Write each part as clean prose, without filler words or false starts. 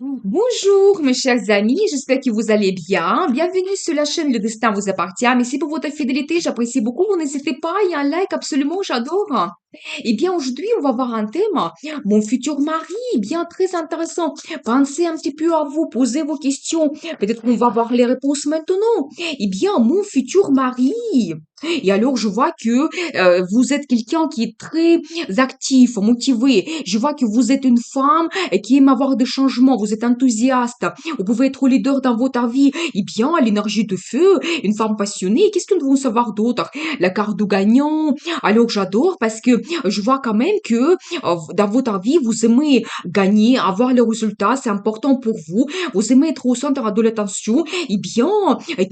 Bonjour, mes chers amis, j'espère que vous allez bien. Bienvenue sur la chaîne Le Destin vous appartient. Merci pour votre fidélité, j'apprécie beaucoup. Vous n'hésitez pas, il y a un like absolument, j'adore. Eh bien, aujourd'hui, on va voir un thème, mon futur mari, bien très intéressant. Pensez un petit peu à vous, posez vos questions. Peut-être qu'on va voir les réponses maintenant. Eh bien, mon futur mari. Et alors, je vois que vous êtes quelqu'un qui est très actif, motivé. Je vois que vous êtes une femme qui aime avoir des changements. Vous êtes enthousiaste. Vous pouvez être leader dans votre vie. Eh bien, l'énergie de feu, une femme passionnée. Qu'est-ce que nous devons savoir d'autre? La carte du gagnant. Alors, j'adore parce que je vois quand même que dans votre vie, vous aimez gagner, avoir les résultats. C'est important pour vous. Vous aimez être au centre de l'attention. Eh bien,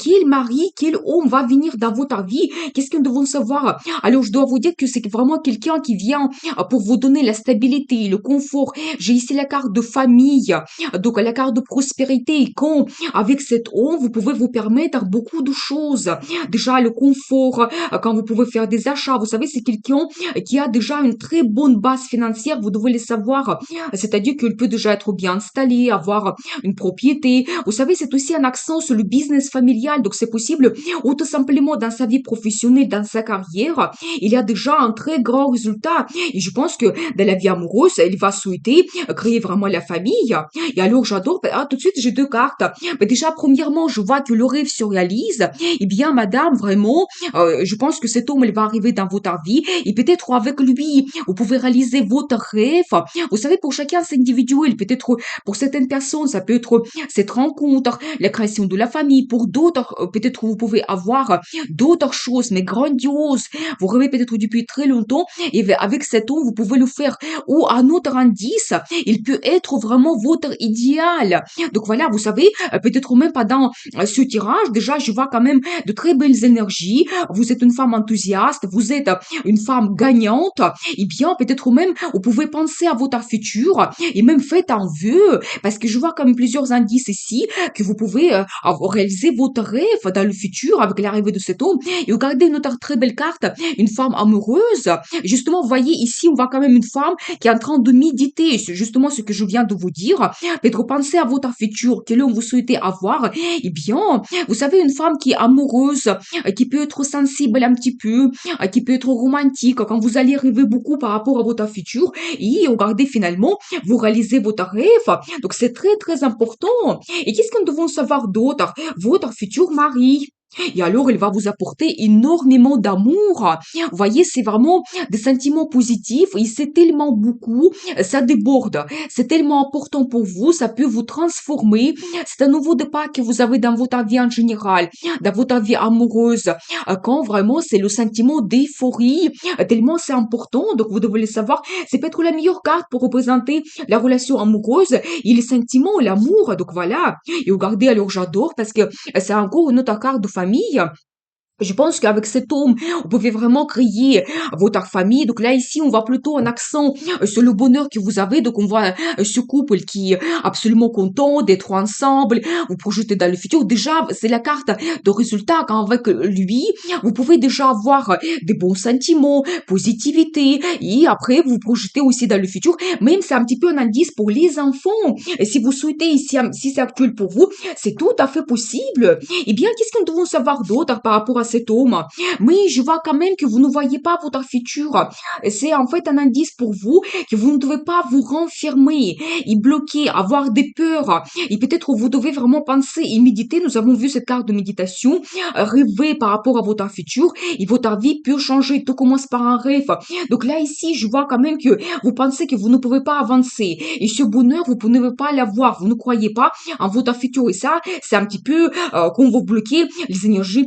quel mari, quel homme va venir dans votre vie? Qu'est-ce que nous devons savoir? Alors, je dois vous dire que c'est vraiment quelqu'un qui vient pour vous donner la stabilité, le confort. J'ai ici la carte de famille, donc la carte de prospérité. Et quand, avec cet homme, vous pouvez vous permettre beaucoup de choses. Déjà, le confort, quand vous pouvez faire des achats. Vous savez, c'est quelqu'un qui a déjà une très bonne base financière. Vous devez le savoir. C'est-à-dire qu'il peut déjà être bien installé, avoir une propriété. Vous savez, c'est aussi un accent sur le business familial. Donc, c'est possible, ou tout simplement dans sa vie professionnelle, dans sa carrière, il y a déjà un très grand résultat. Et je pense que dans la vie amoureuse, il va souhaiter créer vraiment la famille. Et alors, j'adore. Ah, tout de suite, j'ai deux cartes. Mais déjà, premièrement, je vois que le rêve se réalise. Eh bien, madame, vraiment, je pense que cet homme, il va arriver dans votre vie. Et peut-être avec lui, vous pouvez réaliser votre rêve. Vous savez, pour chacun, c'est individuel. Peut-être pour certaines personnes, ça peut être cette rencontre, la création de la famille. Pour d'autres, peut-être vous pouvez avoir d'autres choses, mais grandioses. Vous rêvez peut-être depuis très longtemps. Et avec cet homme, vous pouvez le faire. Ou un autre indice, il peut être vraiment votre idéal. Donc voilà, vous savez, peut-être même pendant ce tirage, déjà, je vois quand même de très belles énergies. Vous êtes une femme enthousiaste, vous êtes une femme gagnante. Et bien, peut-être même, vous pouvez penser à votre futur et même faites un vœu, parce que je vois comme plusieurs indices ici que vous pouvez réaliser votre rêve dans le futur avec l'arrivée de cet homme. Et regardez une autre très belle carte, une femme amoureuse. Justement, vous voyez ici, on voit quand même une femme qui est en train de méditer. C'est justement ce que je viens de vous dire. Peut-être pensez à votre futur, quel homme vous souhaitez avoir. Eh bien, vous savez, une femme qui est amoureuse, qui peut être sensible un petit peu, qui peut être romantique, quand vous allez rêver beaucoup par rapport à votre futur, et regardez finalement, vous réalisez votre rêve. Donc c'est très très important. Et qu'est-ce que nous devons savoir d'autre? Votre futur mari. Et alors, il va vous apporter énormément d'amour. Vous voyez, c'est vraiment des sentiments positifs et c'est tellement beaucoup, ça déborde. C'est tellement important pour vous, ça peut vous transformer. C'est un nouveau départ que vous avez dans votre vie en général, dans votre vie amoureuse. Quand vraiment c'est le sentiment d'euphorie, tellement c'est important, donc vous devez le savoir. C'est peut-être la meilleure carte pour représenter la relation amoureuse et les sentiments, l'amour. Donc voilà. Et regardez, alors j'adore parce que c'est encore une autre carte de famille. Je pense qu'avec cet homme, vous pouvez vraiment créer votre famille. Donc là, ici, on voit plutôt un accent sur le bonheur que vous avez. Donc on voit ce couple qui est absolument content d'être ensemble. Vous projetez dans le futur. Déjà, c'est la carte de résultat. Quand avec lui, vous pouvez déjà avoir des bons sentiments, positivité. Et après, vous projetez aussi dans le futur. Même c'est un petit peu un indice pour les enfants. Et si vous souhaitez ici, si c'est actuel pour vous, c'est tout à fait possible. Eh bien, qu'est-ce que nous devons savoir d'autre par rapport à cet homme? Mais je vois quand même que vous ne voyez pas votre futur. C'est en fait un indice pour vous que vous ne devez pas vous renfermer et bloquer, avoir des peurs. Et peut-être vous devez vraiment penser et méditer. Nous avons vu cette carte de méditation. Rêver par rapport à votre futur et votre vie peut changer. Tout commence par un rêve. Donc là, ici, je vois quand même que vous pensez que vous ne pouvez pas avancer. Et ce bonheur, vous ne pouvez pas l'avoir. Vous ne croyez pas en votre futur. Et ça, c'est un petit peu quand vous bloquez les énergies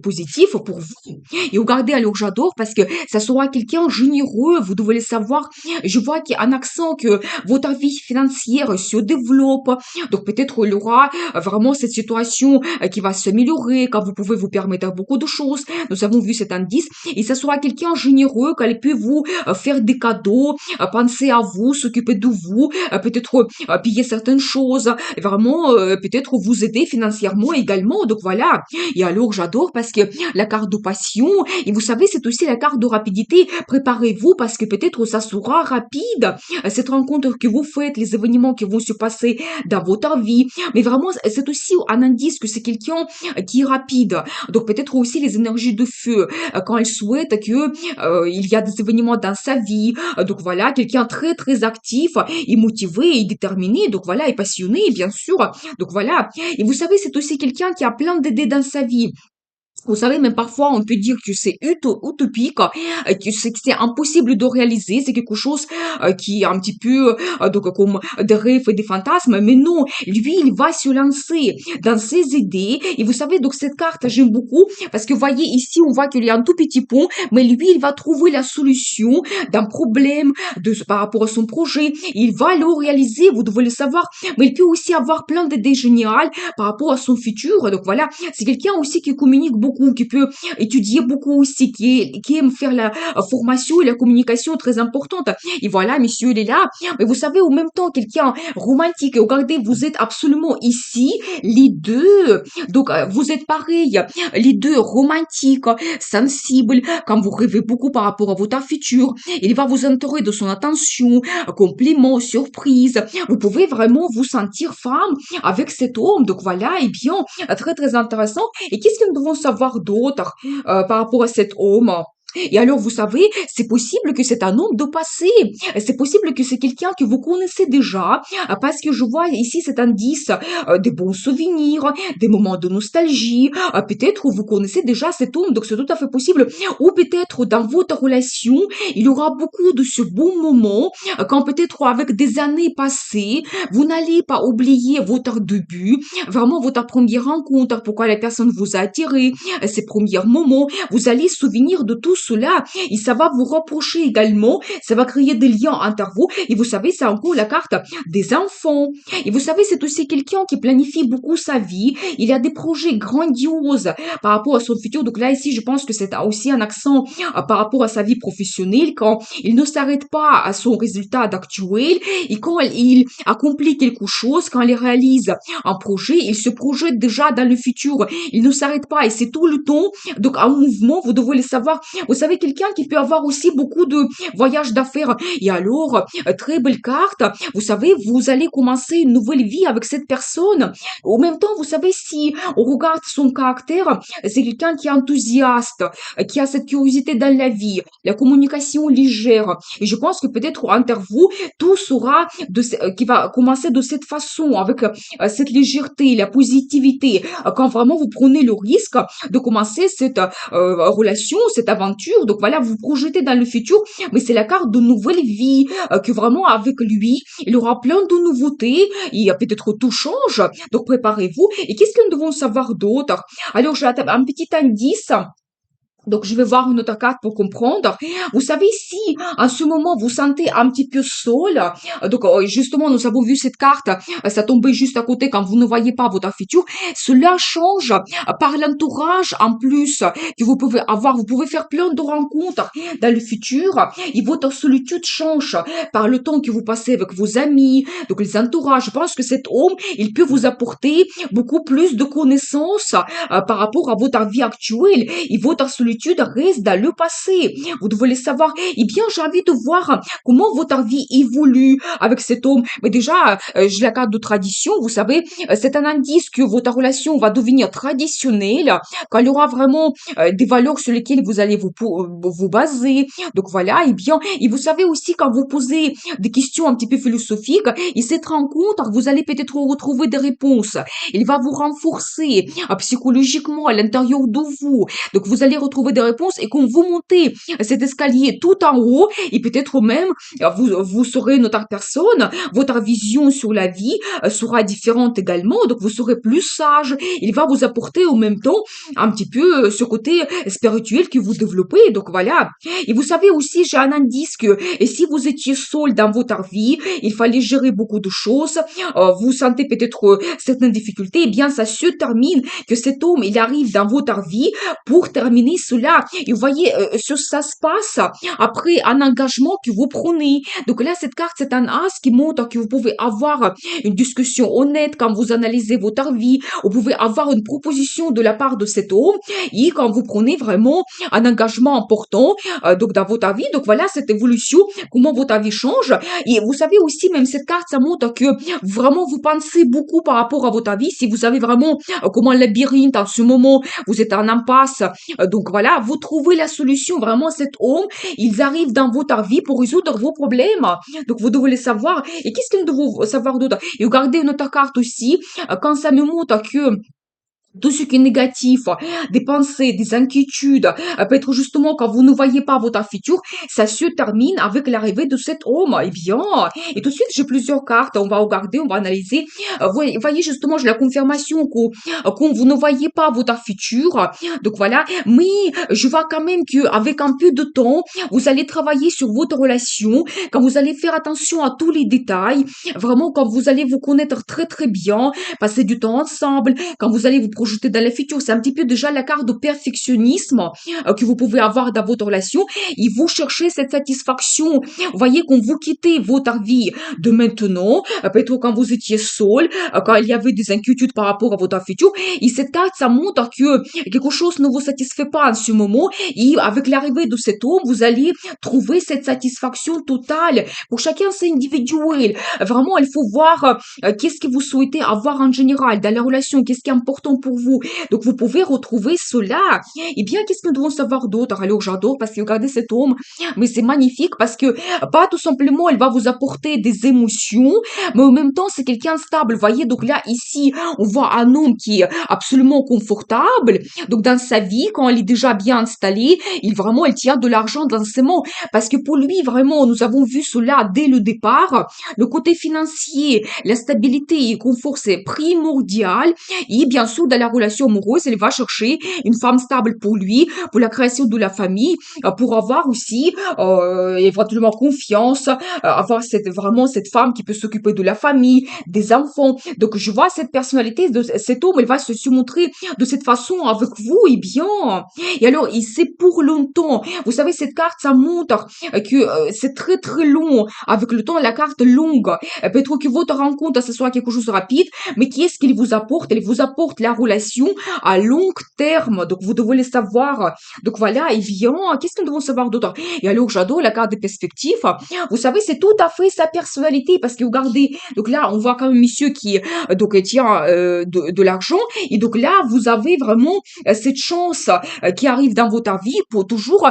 positives pour vous. Et regardez, alors j'adore parce que ça sera quelqu'un généreux, vous devez le savoir. Je vois qu'il y a un accent que votre vie financière se développe. Donc peut-être il y aura vraiment cette situation qui va s'améliorer, quand vous pouvez vous permettre beaucoup de choses. Nous avons vu cet indice. Et ça sera quelqu'un généreux, qu'elle peut vous faire des cadeaux, penser à vous, s'occuper de vous, peut-être payer certaines choses, vraiment peut-être vous aider financièrement également. Donc voilà. Et alors j'adore parce que la carte de passion. Et vous savez, c'est aussi la carte de rapidité. Préparez-vous parce que peut-être ça sera rapide. Cette rencontre que vous faites, les événements qui vont se passer dans votre vie. Mais vraiment, c'est aussi un indice que c'est quelqu'un qui est rapide. Donc peut-être aussi les énergies de feu quand elle souhaite que il y a des événements dans sa vie. Donc voilà, quelqu'un très très actif, et motivé, et déterminé. Donc voilà, et passionné, bien sûr. Donc voilà. Et vous savez, c'est aussi quelqu'un qui a plein d'idées dans sa vie. Vous savez, même parfois, on peut dire que c'est utopique, que c'est impossible de réaliser, c'est quelque chose qui est un petit peu donc comme des rêves et des fantasmes, mais non, lui, il va se lancer dans ses idées. Et vous savez, donc cette carte, j'aime beaucoup, parce que vous voyez, ici, on voit qu'il y a un tout petit pont, mais lui, il va trouver la solution d'un problème par rapport à son projet. Il va le réaliser, vous devez le savoir, mais il peut aussi avoir plein d'idées géniales par rapport à son futur. Donc voilà, c'est quelqu'un aussi qui communique beaucoup, qui peut étudier beaucoup aussi, qui aime faire la formation et la communication très importante. Et voilà, monsieur, il est là. Mais vous savez, en même temps, quelqu'un romantique. Et regardez, vous êtes absolument ici, les deux. Donc, vous êtes pareil, les deux romantiques, sensibles, quand vous rêvez beaucoup par rapport à votre futur. Il va vous entourer de son attention, compliments, surprises. Vous pouvez vraiment vous sentir femme avec cet homme. Donc voilà, et bien, très très intéressant. Et qu'est-ce que nous devons savoir d'autre par rapport à cet homme? Et alors, vous savez, c'est possible que c'est un homme de passé. C'est possible que c'est quelqu'un que vous connaissez déjà, parce que je vois ici cet indice des bons souvenirs, des moments de nostalgie. Peut-être vous connaissez déjà cet homme, donc c'est tout à fait possible. Ou peut-être dans votre relation, il y aura beaucoup de ce bon moment, quand peut-être avec des années passées, vous n'allez pas oublier votre début, vraiment votre première rencontre, pourquoi la personne vous a attiré, ces premiers moments. Vous allez souvenir de tout cela et ça va vous rapprocher également, ça va créer des liens entre vous. Et vous savez, c'est encore la carte des enfants. Et vous savez, c'est aussi quelqu'un qui planifie beaucoup sa vie. Il a des projets grandioses par rapport à son futur. Donc là, ici, je pense que c'est aussi un accent par rapport à sa vie professionnelle, quand il ne s'arrête pas à son résultat actuel et quand il accomplit quelque chose, quand il réalise un projet, il se projette déjà dans le futur. Il ne s'arrête pas et c'est tout le temps. Donc, un mouvement, vous devez le savoir. Vous savez, quelqu'un qui peut avoir aussi beaucoup de voyages d'affaires. Et alors, très belle carte. Vous savez, vous allez commencer une nouvelle vie avec cette personne. En même temps, vous savez, si on regarde son caractère, c'est quelqu'un qui est enthousiaste, qui a cette curiosité dans la vie, la communication légère. Et je pense que peut-être entre vous, tout sera qui va commencer de cette façon, avec cette légèreté, la positivité. Quand vraiment vous prenez le risque de commencer cette relation, cette aventure. Donc voilà, vous projetez dans le futur, mais c'est la carte de nouvelle vie, que vraiment avec lui, il aura plein de nouveautés, et peut-être tout change. Donc préparez-vous. Et qu'est-ce que nous devons savoir d'autre? Alors, j'ai un petit indice. Donc, je vais voir une autre carte pour comprendre. Vous savez, si en ce moment vous sentez un petit peu seul, donc justement, nous avons vu cette carte, ça tombait juste à côté quand vous ne voyez pas votre futur, cela change par l'entourage en plus que vous pouvez avoir. Vous pouvez faire plein de rencontres dans le futur et votre solitude change par le temps que vous passez avec vos amis, donc les entourages. Je pense que cet homme, il peut vous apporter beaucoup plus de connaissances par rapport à votre vie actuelle et votre solitude reste dans le passé. Vous devez le savoir. Eh bien, j'ai envie de voir comment votre vie évolue avec cet homme. Mais déjà, j'ai la carte de tradition. Vous savez, c'est un indice que votre relation va devenir traditionnelle, quand il y aura vraiment des valeurs sur lesquelles vous allez vous baser. Donc voilà, eh bien, et vous savez aussi quand vous posez des questions un petit peu philosophiques, et cette rencontre, vous allez peut-être retrouver des réponses. Il va vous renforcer psychologiquement à l'intérieur de vous. Donc vous allez retrouver des réponses et quand vous montez cet escalier tout en haut, et peut-être même vous serez une autre personne, votre vision sur la vie sera différente également, donc vous serez plus sage. Il va vous apporter en même temps un petit peu ce côté spirituel que vous développez. Donc voilà. Et vous savez aussi, j'ai un indice que et si vous étiez seul dans votre vie, il fallait gérer beaucoup de choses, vous sentez peut-être certaines difficultés, eh bien ça se termine, que cet homme, il arrive dans votre vie pour terminer cela. Et vous voyez, sur ça se passe après un engagement que vous prenez. Donc là, cette carte, c'est un as qui montre que vous pouvez avoir une discussion honnête quand vous analysez votre vie. Vous pouvez avoir une proposition de la part de cet homme et quand vous prenez vraiment un engagement important donc dans votre vie. Donc voilà cette évolution, comment votre vie change. Et vous savez aussi, même cette carte, ça montre que vraiment vous pensez beaucoup par rapport à votre vie. Si vous avez vraiment comme un labyrinthe en ce moment, vous êtes en impasse. Donc voilà, vous trouvez la solution. Vraiment, cet homme, ils arrivent dans votre vie pour résoudre vos problèmes. Donc vous devez le savoir. Et qu'est-ce que nous devons savoir d'autre? Et regardez une autre carte aussi, quand ça me montre que tout ce qui est négatif, des pensées, des inquiétudes, peut-être justement quand vous ne voyez pas votre futur, ça se termine avec l'arrivée de cet homme. Eh bien, et tout de suite, j'ai plusieurs cartes, on va regarder, on va analyser. Voyez justement, j'ai la confirmation que vous ne voyez pas votre futur. Donc voilà, mais je vois quand même que avec un peu de temps, vous allez travailler sur votre relation, quand vous allez faire attention à tous les détails, vraiment quand vous allez vous connaître très très bien, passer du temps ensemble, quand vous allez vous projeter dans le futur. C'est un petit peu déjà la carte de perfectionnisme que vous pouvez avoir dans votre relation et vous cherchez cette satisfaction. Vous voyez, quand vous quittez votre vie de maintenant, peut-être quand vous étiez seul, quand il y avait des inquiétudes par rapport à votre futur, et cette carte, ça montre que quelque chose ne vous satisfait pas en ce moment et avec l'arrivée de cet homme, vous allez trouver cette satisfaction totale. Pour chacun, c'est individuel. Vraiment, il faut voir qu'est-ce que vous souhaitez avoir en général dans la relation, qu'est-ce qui est important pour vous. Donc, vous pouvez retrouver cela. Eh bien, qu'est-ce que nous devons savoir d'autre? Alors, j'adore parce que regardez cet homme, mais c'est magnifique parce que pas tout simplement, elle va vous apporter des émotions, mais en même temps, c'est quelqu'un de stable. Voyez, donc là, ici, on voit un homme qui est absolument confortable. Donc, dans sa vie, quand il est déjà bien installé, il tient de l'argent dans ses mains. Parce que pour lui, vraiment, nous avons vu cela dès le départ. Le côté financier, la stabilité et le confort, c'est primordial. Et bien sûr, dans la relation amoureuse, elle va chercher une femme stable pour lui, pour la création de la famille, pour avoir aussi éventuellement confiance, avoir vraiment cette femme qui peut s'occuper de la famille, des enfants. Donc, je vois cette personnalité de cet homme, elle va se montrer de cette façon avec vous, et bien. Et alors, et c'est pour longtemps. Vous savez, cette carte, ça montre que c'est très très long. Avec le temps, la carte longue. Peut-être que votre rencontre, ce soit quelque chose de rapide, mais qui est-ce qu'il vous apporte? Elle vous apporte la relation à long terme. Donc, vous devez le savoir. Donc, voilà, et bien, qu'est-ce que nous devons savoir d'autre? Et alors, j'adore la carte de perspective. Vous savez, c'est tout à fait sa personnalité, parce que regardez, donc là, on voit quand même monsieur qui donc tient de l'argent, et donc là, vous avez vraiment cette chance qui arrive dans votre vie pour toujours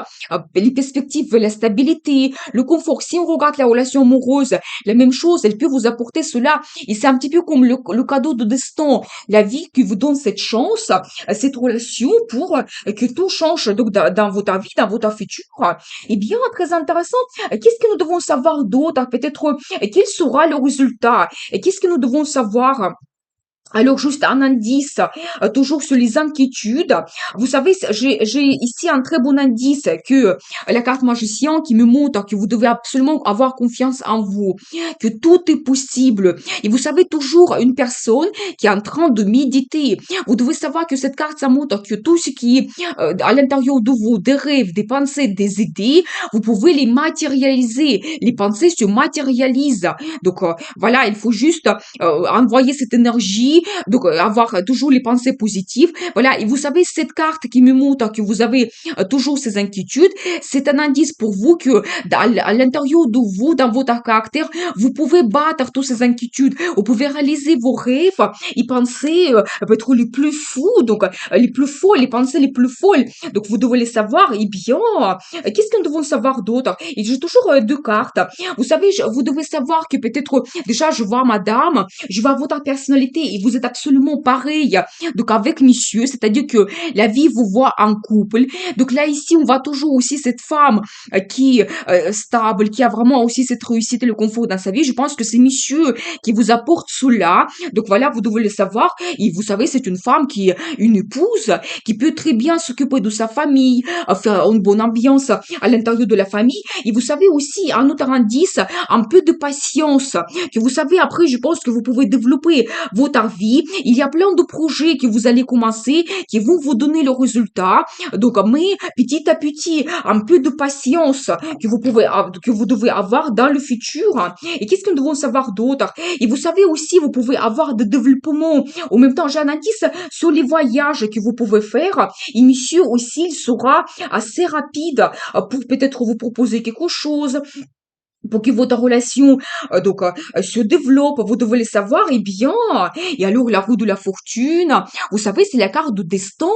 les perspectives, la stabilité, le confort. Si on regarde la relation amoureuse, la même chose, elle peut vous apporter cela. Et c'est un petit peu comme le cadeau de destin, la vie qui vous donne cette chance, cette relation pour que tout change donc dans votre vie, dans votre futur. Eh bien, très intéressant. Qu'est-ce que nous devons savoir d'autre? Peut-être quel sera le résultat? Et qu'est-ce que nous devons savoir? Alors, juste un indice, toujours sur les inquiétudes. Vous savez, j'ai ici un très bon indice que la carte magicien qui me montre que vous devez absolument avoir confiance en vous, que tout est possible. Et vous savez, toujours une personne qui est en train de méditer. Vous devez savoir que cette carte, ça montre que tout ce qui est à l'intérieur de vous, des rêves, des pensées, des idées, vous pouvez les matérialiser. Les pensées se matérialisent. Donc, voilà, il faut juste envoyer cette énergie donc avoir toujours les pensées positives. Voilà, et vous savez, cette carte qui me montre que vous avez toujours ces inquiétudes, c'est un indice pour vous que à l'intérieur de vous, dans votre caractère, vous pouvez battre toutes ces inquiétudes. Vous pouvez réaliser vos rêves et penser peut-être les plus fous, donc les plus folles, les pensées les plus folles. Donc vous devez les savoir. Et bien, qu'est-ce que nous devons savoir d'autre? Et j'ai toujours deux cartes. Vous savez, vous devez savoir que peut-être, déjà, je vois madame, je vois votre personnalité et vous êtes absolument pareil. Donc avec monsieur, c'est-à-dire que la vie vous voit en couple. Donc là ici, on voit toujours aussi cette femme qui est stable, qui a vraiment aussi cette réussite et le confort dans sa vie. Je pense que c'est monsieur qui vous apporte cela. Donc voilà, vous devez le savoir. Et vous savez, c'est une femme qui est une épouse, qui peut très bien s'occuper de sa famille, faire une bonne ambiance à l'intérieur de la famille. Et vous savez aussi, un autre indice, un peu de patience. Que vous savez, après, je pense que vous pouvez développer votre vie. Il y a plein de projets que vous allez commencer, qui vont vous donner le résultat. Donc, mais petit à petit, un peu de patience que vous devez avoir dans le futur. Et qu'est-ce que nous devons savoir d'autre? Et vous savez aussi, vous pouvez avoir des développements. En même temps, j'ai un indice sur les voyages que vous pouvez faire. Et monsieur aussi, il sera assez rapide pour peut-être vous proposer quelque chose pour que votre relation se développe, vous devez le savoir, et bien. Et alors, la roue de la fortune, vous savez, c'est la carte de destin.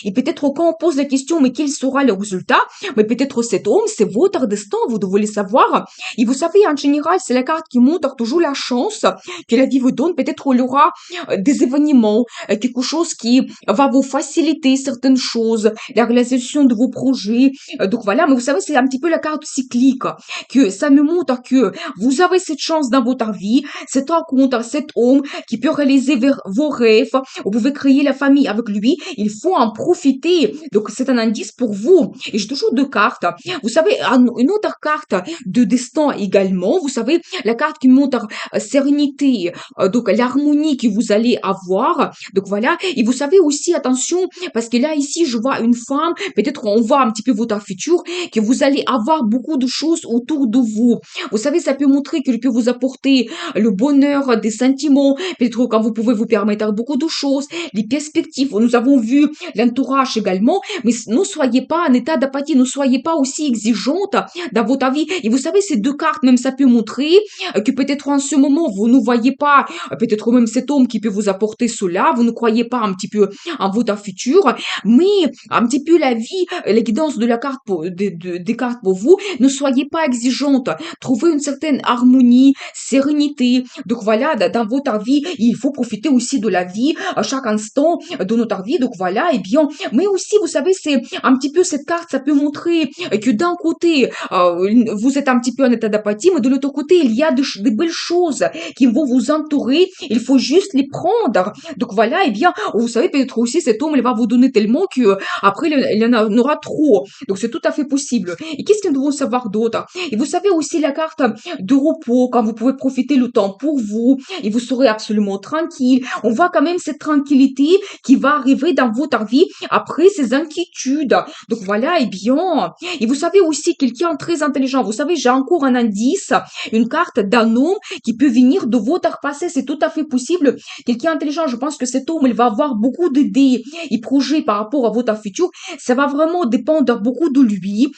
Et peut-être quand on pose la question, mais quel sera le résultat? Mais peut-être cet homme, c'est votre destin, vous devez le savoir. Et vous savez, en général, c'est la carte qui montre toujours la chance que la vie vous donne. Peut-être il y aura des événements, quelque chose qui va vous faciliter certaines choses, la réalisation de vos projets. Donc voilà, mais vous savez, c'est un petit peu la carte cyclique que ça me montre que vous avez cette chance dans votre vie, cette rencontre, cet homme qui peut réaliser vos rêves, vous pouvez créer la famille avec lui, il faut en profiter. Donc c'est un indice pour vous. Et j'ai toujours deux cartes. Vous savez, une autre carte de destin également, vous savez, la carte qui montre sérénité, donc l'harmonie que vous allez avoir. Donc voilà, et vous savez aussi, attention, parce que là, ici, je vois une femme, peut-être on voit un petit peu votre futur, que vous allez avoir beaucoup de choses autour de vous. Vous savez, ça peut montrer qu'il peut vous apporter le bonheur, des sentiments, peut-être quand vous pouvez vous permettre beaucoup de choses, les perspectives. Nous avons vu l'entourage également, mais ne soyez pas en état d'apathie, ne soyez pas aussi exigeante dans votre vie. Et vous savez, ces deux cartes, même ça peut montrer que peut-être en ce moment, vous ne voyez pas, peut-être même cet homme qui peut vous apporter cela, vous ne croyez pas un petit peu en votre futur, mais un petit peu la vie, la guidance de la carte des cartes pour vous, ne soyez pas exigeante, trouvez une certaine harmonie, sérénité. Donc voilà, dans votre vie, il faut profiter aussi de la vie à chaque instant de notre vie. Donc voilà, et bien, mais aussi, vous savez, c'est un petit peu cette carte, ça peut montrer que d'un côté, vous êtes un petit peu en état d'apathie, mais de l'autre côté, il y a de belles choses qui vont vous entourer. Il faut juste les prendre. Donc voilà, et bien, vous savez, peut-être aussi, cet homme, il va vous donner tellement que après, il y en aura trop. Donc c'est tout à fait possible. Et qu'est-ce que nous devons savoir d'autre? Et vous savez aussi la carte de repos, quand vous pouvez profiter le temps pour vous, et vous serez absolument tranquille. On voit quand même cette tranquillité qui va arriver dans votre vie après ces inquiétudes. Donc voilà, et bien. Et vous savez aussi quelqu'un très intelligent. Vous savez, j'ai encore un indice, une carte d'un homme qui peut venir de votre passé. C'est tout à fait possible. Quelqu'un intelligent, je pense que cet homme, il va avoir beaucoup d'idées et projets par rapport à votre futur. Ça va vraiment dépendre beaucoup de lui.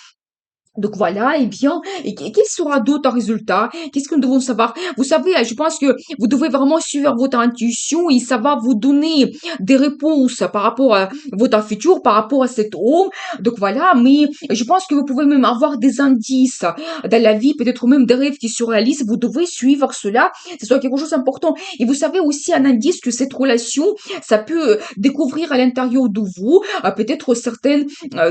Donc voilà, et bien, et quel sera d'autres résultats? Qu'est-ce que nous devons savoir? Vous savez, je pense que vous devez vraiment suivre votre intuition et ça va vous donner des réponses par rapport à votre futur, par rapport à cet homme. Donc voilà, mais je pense que vous pouvez même avoir des indices dans la vie, peut-être même des rêves qui se réalisent. Vous devez suivre cela, c'est soit quelque chose d'important. Et vous savez aussi un indice que cette relation, ça peut découvrir à l'intérieur de vous, peut-être certaines,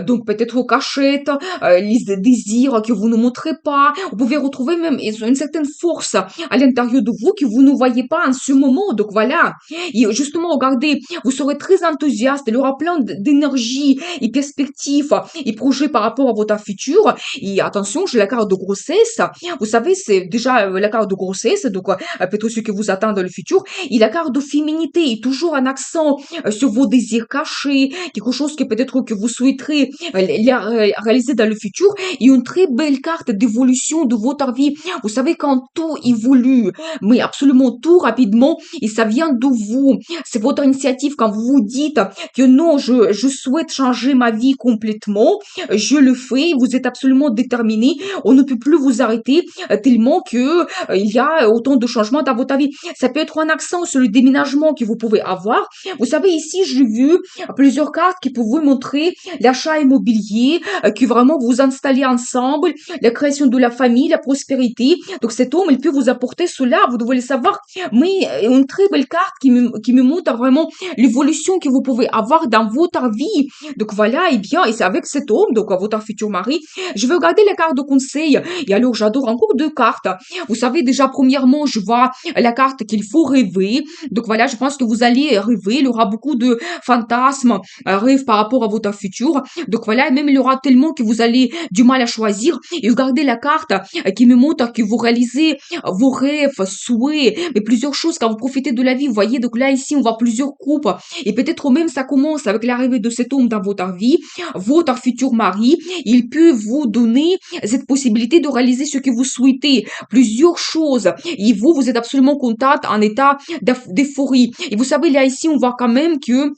donc peut-être cachettes, les désirs que vous ne montrez pas. Vous pouvez retrouver même une certaine force à l'intérieur de vous que vous ne voyez pas en ce moment. Donc voilà. Et justement, regardez, vous serez très enthousiaste. Il y aura plein d'énergie et perspectives et projets par rapport à votre futur. Et attention, j'ai la carte de grossesse. Vous savez, c'est déjà la carte de grossesse. Donc, peut-être ce que vous attend dans le futur. Et la carte de féminité est toujours un accent sur vos désirs cachés, quelque chose que peut-être que vous souhaiterez réaliser dans le futur. Et une très belle carte d'évolution de votre vie. Vous savez, quand tout évolue, mais absolument tout rapidement, et ça vient de vous. C'est votre initiative quand vous vous dites que non, je souhaite changer ma vie complètement. Je le fais. Vous êtes absolument déterminé. On ne peut plus vous arrêter tellement que il y a autant de changements dans votre vie. Ça peut être un accent sur le déménagement que vous pouvez avoir. Vous savez, ici, j'ai vu plusieurs cartes qui peuvent vous montrer l'achat immobilier, que vraiment vous installez ensemble, la création de la famille, la prospérité. Donc cet homme, il peut vous apporter cela, vous devez le savoir. Mais une très belle carte qui me montre vraiment l'évolution que vous pouvez avoir dans votre vie. Donc voilà, et bien, et c'est avec cet homme, donc votre futur mari. Je vais regarder les cartes de conseil. Et alors, j'adore encore deux cartes. Vous savez, déjà, premièrement, je vois la carte qu'il faut rêver. Donc voilà, je pense que vous allez rêver. Il y aura beaucoup de fantasmes, rêves par rapport à votre futur. Donc voilà, et même il y aura tellement que vous allez du mal mal à choisir et regardez la carte qui me montre que vous réalisez vos rêves, souhaits, mais plusieurs choses quand vous profitez de la vie. Vous voyez, donc là, ici, on voit plusieurs couples et peut-être même ça commence avec l'arrivée de cet homme dans votre vie, votre futur mari. Il peut vous donner cette possibilité de réaliser ce que vous souhaitez, plusieurs choses. Et vous êtes absolument contente, en état d'euphorie. Et vous savez, là, ici, on voit quand même que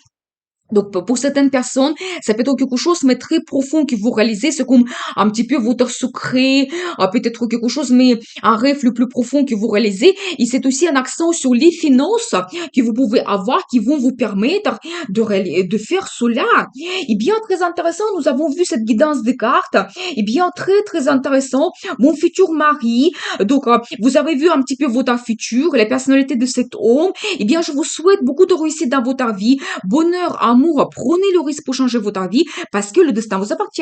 donc, pour certaines personnes, ça peut être quelque chose, mais très profond que vous réalisez. C'est comme un petit peu votre secret, peut-être quelque chose, mais un rêve le plus profond que vous réalisez. Et c'est aussi un accent sur les finances que vous pouvez avoir qui vont vous permettre de faire cela. Et bien, très intéressant, nous avons vu cette guidance des cartes. Et bien, très, très intéressant. Mon futur mari. Donc, vous avez vu un petit peu votre futur, la personnalité de cet homme. Eh bien, je vous souhaite beaucoup de réussite dans votre vie. Bonheur, amour, prenez le risque pour changer votre vie parce que le destin vous appartient.